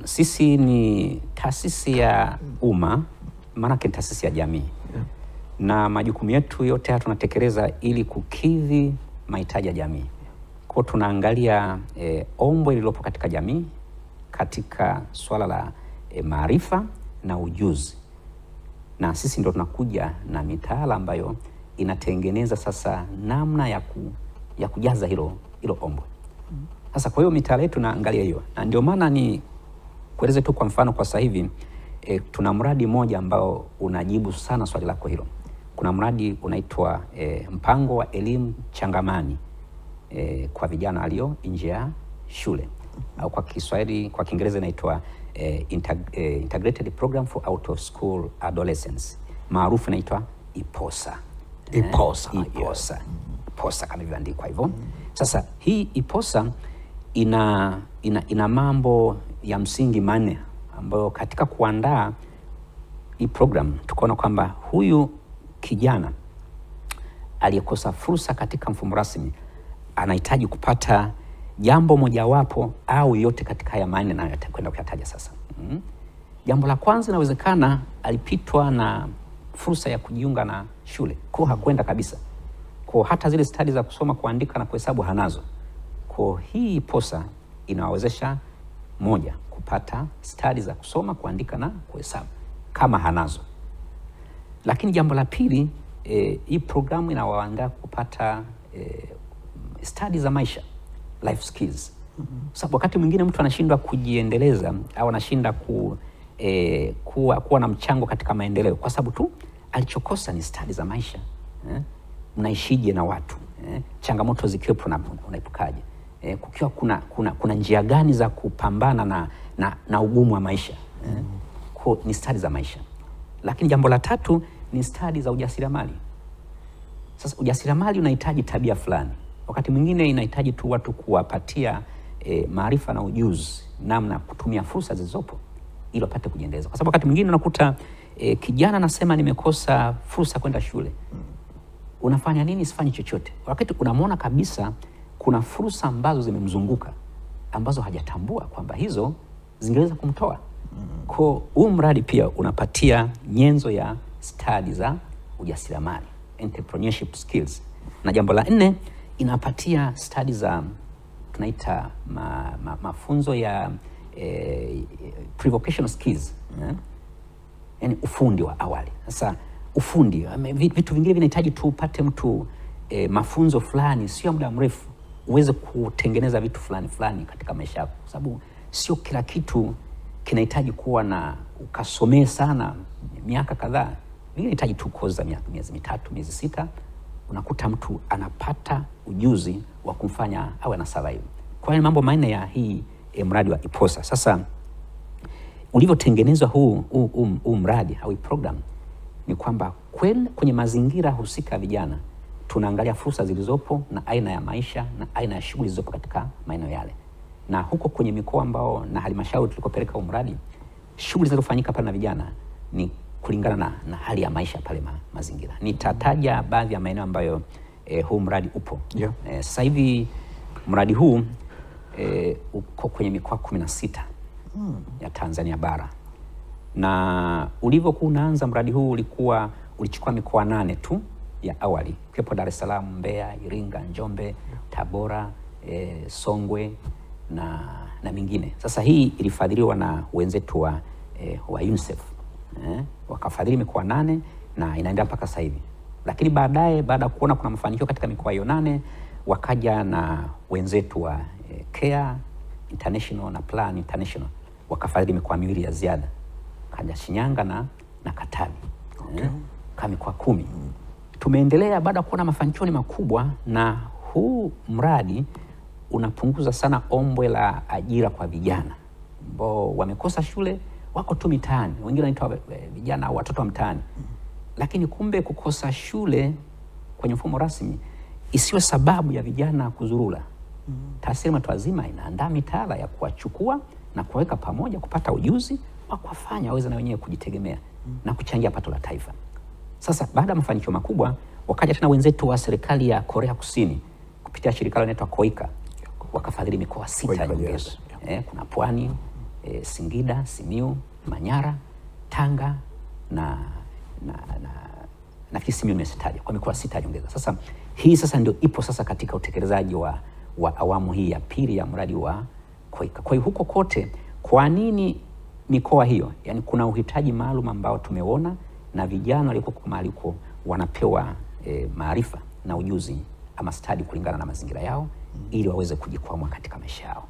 Sisi ni taasisi ya umma, maanake ni taasisi ya jamii. Na majukumu yetu yote haya tunatekeleza ili kukidhi mahitaji ya jamii. Kwa tunaangalia ombwe lililopo katika jamii katika swala la maarifa na ujuzi. Na sisi ndio tunakuja na mitaala ambayo inatengeneza sasa namna ya kujaza hilo ombwe. Sasa kwa hiyo mitaala yetu naangalia hiyo. Na ndio maana ni kueleze tu kwa mfano kwa sasa hivi tuna mradi mmoja ambao unajibu sana swali lako hilo. Kuna mradi unaitwa mpango wa elimu changamani kwa vijana walio nje ya shule, au kwa Kiswahili, kwa Kiingereza inaitwa Integrated Program for Out of School Adolescents, maarufu inaitwa IPOSA. IPOSA kama ilivyoandikwa hivyo. Sasa hii IPOSA ina mambo ya msingi manne ambayo katika kuandaa hii program tukaona kwamba huyu kijana aliyekosa fursa katika mfumo rasmi anahitaji kupata jambo mojawapo au yote katika haya manne na kwenda kuyataja sasa. Jambo la kwanza, inawezekana alipitwa na fursa ya kujiunga na shule, kwa hakwenda kabisa, kwa hata zile stadi za kusoma, kuandika na kuhesabu hanazo. Kwa hii IPOSA inawawezesha moja, kupata stadi za kusoma, kuandika na kuhesabu kama hanazo. Lakini jambo la pili, hii programu inawaandaa kupata stadi za maisha, life skills. Sababu wakati mwingine mtu anashindwa kujiendeleza au anashinda kuwa na mchango katika maendeleo kwa sababu tu alichokosa ni stadi za maisha. Mnaishije na watu, changamoto zikiwepo unaipukaje, kukiwa kuna njia gani za kupambana na ugumu wa maisha. Kwa ni stadi za maisha. Lakini jambo la tatu ni stadi za ujasiriamali. Sasa ujasiriamali unahitaji tabia fulani, wakati mwingine inahitaji tu watu kuwapatia maarifa na ujuzi namna kutumia fursa zilizopo ili wapate kujiendeleza. Kwa sababu wakati mwingine unakuta kijana anasema nimekosa fursa kwenda shule. Unafanya nini? Sifanyi chochote. Wakati unamwona kabisa kuna fursa ambazo zimemzunguka ambazo hajatambua kwamba hizo zingeweza kumtoa. Kwa huu mradi pia unapatia nyenzo ya stadi za ujasiriamali, entrepreneurship skills. Na jambo la nne, inapatia stadi za tunaita mafunzo ya pre-vocational skills, yani ufundi wa awali. Sasa ufundi, vitu vingine vinahitaji tu upate mtu mafunzo fulani, sio muda mrefu, uweze kutengeneza vitu fulani katika maisha yako, sababu sio kila kitu kinahitaji kuwa na ukasomee sana miaka kadhaa. Vingine inahitaji tu kozi za miezi mitatu, miezi sita, unakuta mtu anapata ujuzi wa kumfanya awe na survive. Kwa hiyo mambo manne ya hii mradi wa IPOSA. Sasa ulivyotengenezwa huu mradi au program ni kwamba kwenye mazingira husika vijana tunaangalia fursa zilizopo na aina ya maisha na aina ya shughuli zilizopo katika maeneo yale. Na huko kwenye mikoa ambao na halmashauri tulikopeleka huu mradi, shughuli zinazofanyika pale na vijana ni kulingana na hali ya maisha pale mazingira. Nitataja baadhi ya maeneo ambayo huu mradi upo. Sasa hivi mradi huu uko kwenye mikoa 16 ya Tanzania bara. Na ulivyokuwa unaanza mradi huu ulichukua mikoa 8 tu ya awali, kiwepo Dar es Salaam, Mbeya, Iringa, Njombe, Tabora, Songwe na mingine. Sasa hii ilifadhiliwa na wenzetu wa UNICEF. Wakafadhili mikoa 8 na inaendelea mpaka sasa hivi. Lakini baada ya kuona kuna mafanikio katika mikoa hiyo 8, wakaja na wenzetu wa CARE International na Plan International, wakafadhili mikoa 2 ya ziada, kaja Shinyanga na Katavi. Kama mikoa 10. Tumeendelea baada ya kuona mafanikio ni makubwa, na huu mradi unapunguza sana ombwe la ajira kwa vijana ambao wamekosa shule, wako tu mitaani, wengine wanaitwa vijana au watoto wa mtaani. Lakini kumbe kukosa shule kwenye mfumo rasmi isiwe sababu ya vijana kuzurula. Taasisi ya watu wazima inaandaa mitaala ya kuwachukua na kuweka pamoja, kupata ujuzi wa kuwafanya waweze na wenyewe kujitegemea na kuchangia pato la taifa. Sasa baada ya mafanikio makubwa, wakaja tena wenzetu wa serikali ya Korea Kusini kupitia shirika linaloitwa KOICA, wakafadhili mikoa 6 nyongeza. Kuna Pwani, Singida, Simiyu, Manyara, Tanga na nafikiri Simiyu nimesitaja, kwa mikoa 6 aliongeza. Sasa hii sasa ndio ipo sasa katika utekelezaji wa awamu hii ya pili ya mradi wa KOICA. Kwa hiyo huko kote, kwa nini mikoa hiyo? Yani kuna uhitaji maalum ambao tumeona, na vijana waliokuwa mahali huko wanapewa maarifa na ujuzi ama stadi kulingana na mazingira yao ili waweze kujikwamua katika maisha yao.